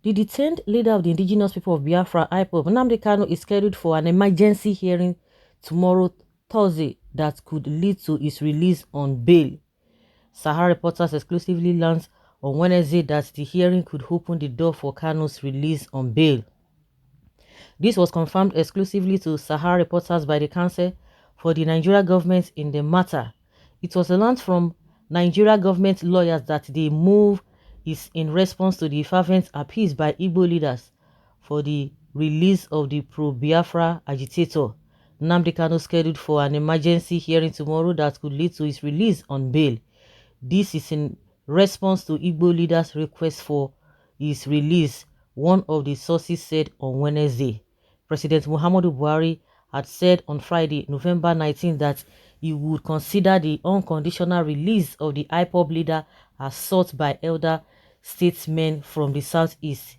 The detained leader of the indigenous people of Biafra, Ipob, Nnamdi Kanu, is scheduled for an emergency hearing tomorrow, Thursday, that could lead to his release on bail. Sahara Reporters exclusively learned on Wednesday that the hearing could open the door for Kanu's release on bail. This was confirmed exclusively to Sahara Reporters by the Counsel for the Nigeria government in the matter. It was learned from Nigeria government lawyers that the move is in response to the fervent appeals by Igbo leaders for the release of the pro-Biafra agitator. Nnamdi Kanu scheduled for an emergency hearing tomorrow that could lead to his release on bail. This is in response to Igbo leaders' request for his release, one of the sources said on Wednesday. President Muhammadu Buhari had said on Friday, November 19, that he would consider the unconditional release of the Ipob leader as sought by elder statesmen from the southeast.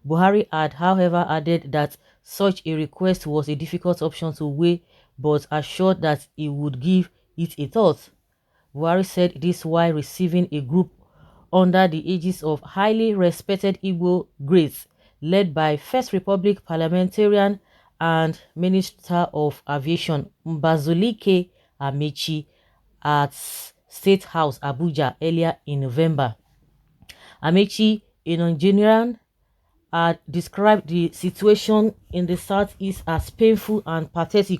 Buhari had, however, added that such a request was a difficult option to weigh, but assured that he would give it a thought. Buhari said this while receiving a group under the aegis of highly respected Igbo greats led by First Republic parliamentarian and Minister of Aviation Mbazulike Amechi at State House Abuja earlier in November. Amechi, a Nigerian, had described the situation in the southeast as painful and pathetic,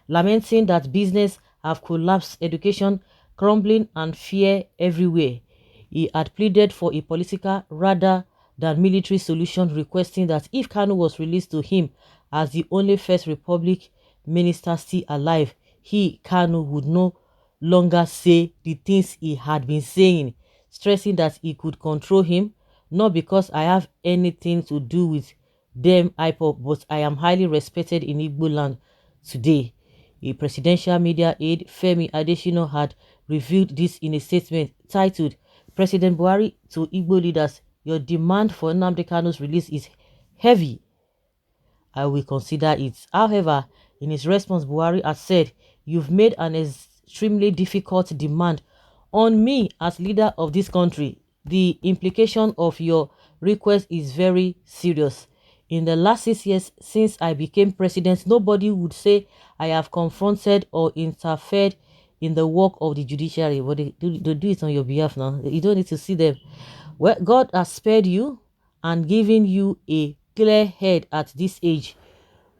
lamenting that business have collapsed, education crumbling, and fear everywhere. He had pleaded for a political rather than military solution, requesting that if Kanu was released to him as the only First Republic minister still alive, he, Kanu, would no longer say the things he had been saying, stressing that he could control him, not because I have anything to do with them, Ipob, but I am highly respected in Igbo land today. A presidential media aide, Femi Adesina, had revealed this in a statement titled, President Buhari to Igbo leaders, your demand for Nnamdi Kanu's release is heavy. I will consider it. However, in his response, Buhari has said, you've made an extremely difficult demand on me as leader of this country. The implication of your request is very serious. In the last 6 years since I became president, nobody would say I have confronted or interfered in the work of the judiciary. But they do it on your behalf now. You don't need to see them. Well, God has spared you and given you a clear head at this age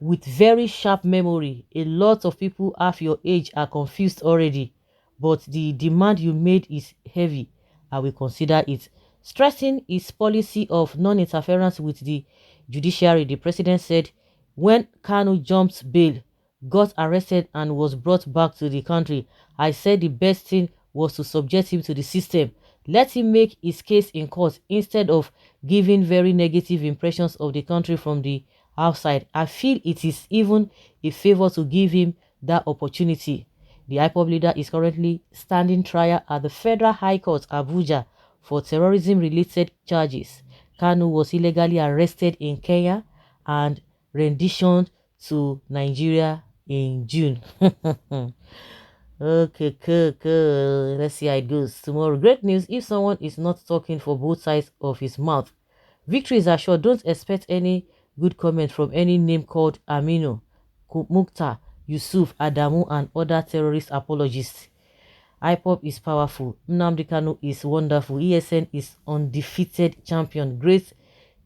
with very sharp memory. A lot of people half your age are confused already, but the demand you made is heavy. I will consider it. Stressing his policy of non-interference with the judiciary, the president said, when Kanu jumped bail, got arrested and was brought back to the country, I said the best thing was to subject him to the system. Let him make his case in court instead of giving very negative impressions of the country from the outside. I feel it is even a favor to give him that opportunity. The Ipob leader is currently standing trial at the Federal High Court, Abuja, for terrorism-related charges. Kanu was illegally arrested in Kenya and renditioned to Nigeria in June. Okay, cool. Let's see how it goes tomorrow. Great news if someone is not talking for both sides of his mouth. Victories are sure. Don't expect any good comment from any name called Aminu, Mukhtar, Yusuf, Adamu, and other terrorist apologists. Ipob is powerful. Nnamdi Kanu is wonderful. ESN is undefeated champion. Great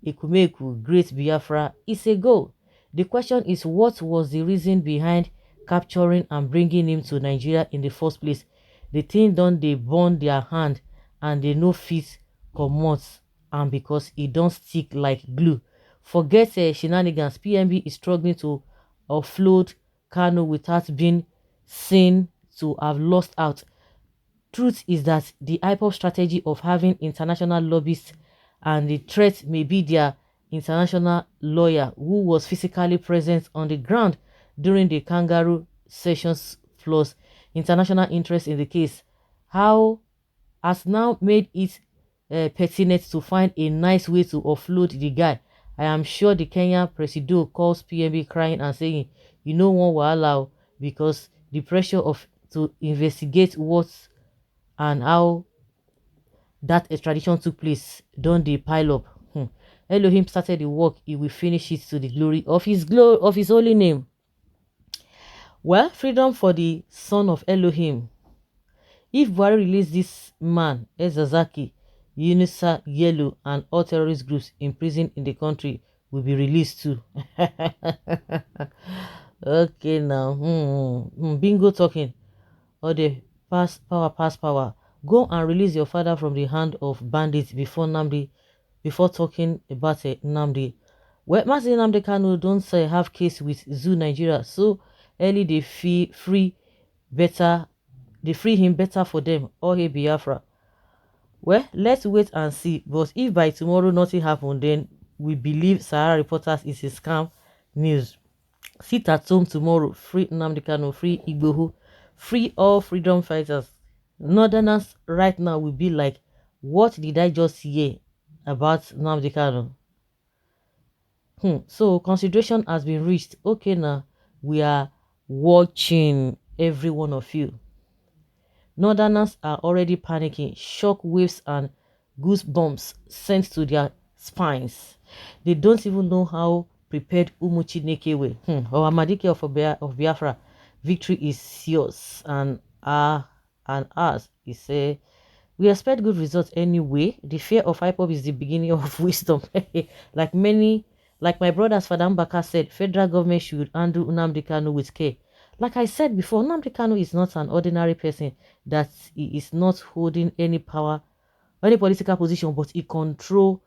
Ekumeku, great Biafra is a goal. The question is, what was the reason behind capturing and bringing him to Nigeria in the first place? The thing done, they burn their hand and they no fit comot, and because it don't stick like glue. Forget shenanigans. PMB is struggling to offload Kanu without being seen to have lost out. Truth is that the Ipob strategy of having international lobbyists and the threat may be their international lawyer who was physically present on the ground during the kangaroo sessions plus international interest in the case, how has now made it pertinent to find a nice way to offload the guy. I am sure the Kenya presido calls PMB crying and saying, you know one will allow, because the pressure of to investigate what and how that extradition took place don't they pile up. Elohim started the work, he will finish it to the glory of his holy name. Well, freedom for the son of Elohim. If Buhari release this man, Ezazaki, Unisa, Yellow, and all terrorist groups imprisoned in the country will be released too. Okay, now, bingo talking. Or the pass power. Go and release your father from the hand of bandits before Nnamdi, before talking about Nnamdi. Well, Mazi Nnamdi Kanu don't say have case with Zoo Nigeria, so early they free better, they free him better for them. Or he Biafra. Well, let's wait and see. But if by tomorrow nothing happen, then we believe Sahara Reporters is a scam news. Sit at home tomorrow. Free Nnamdi Kanu, free Igboho, free all freedom fighters. Northerners right now will be like, what did I just hear about Nnamdi Kanu? So consideration has been reached. Okay, now we are watching every one of you. Northerners are already panicking. Shock waves and goosebumps sent to their spines. They don't even know how prepared Umuchi Neke were. Or Amadike of Biafra. Victory is yours and ours. He said, we expect good results anyway. The fear of Ipob is the beginning of wisdom. like my brother's Father Mbaka said, federal government should handle Nnamdi Kanu with care. Like I said before, Nnamdi Kanu is not an ordinary person, that he is not holding any power, any political position, but he controls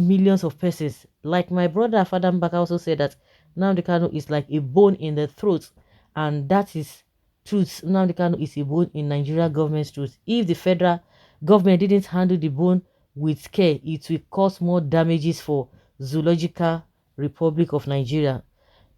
millions of persons. Like my brother Father Mbaka also said that Nnamdi Kanu is like a bone in the throat, and that is truth. Nnamdi Kanu is a bone in Nigeria government's truth. If the federal government didn't handle the bone with care, it will cause more damages for Zoological Republic of Nigeria.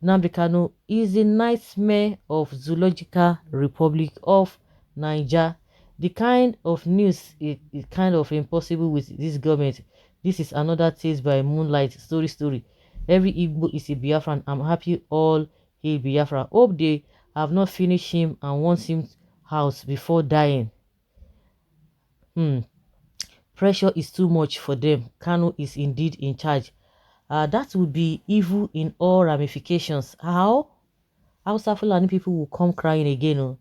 Nnamdi Kanu is the nightmare of Zoological Republic of Nigeria. The kind of news is kind of impossible with this government. This is another Tales by Moonlight story. Every Igbo is a Biafran. I'm happy all hail Biafra. Hope they have not finished him and want him house before dying. Pressure is too much for them. Kanu is indeed in charge. That would be evil in all ramifications. How? Hausa Fulani people will come crying again. Oh.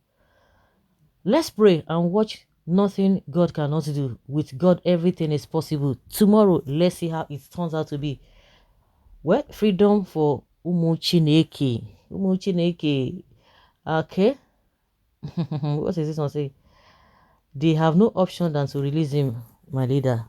Let's pray and watch nothing God cannot do. With God, everything is possible. Tomorrow, let's see how it turns out to be. Well, freedom for Umu Chineke. Umu Chineke. Okay. What is this one say? They have no option than to release him, my leader.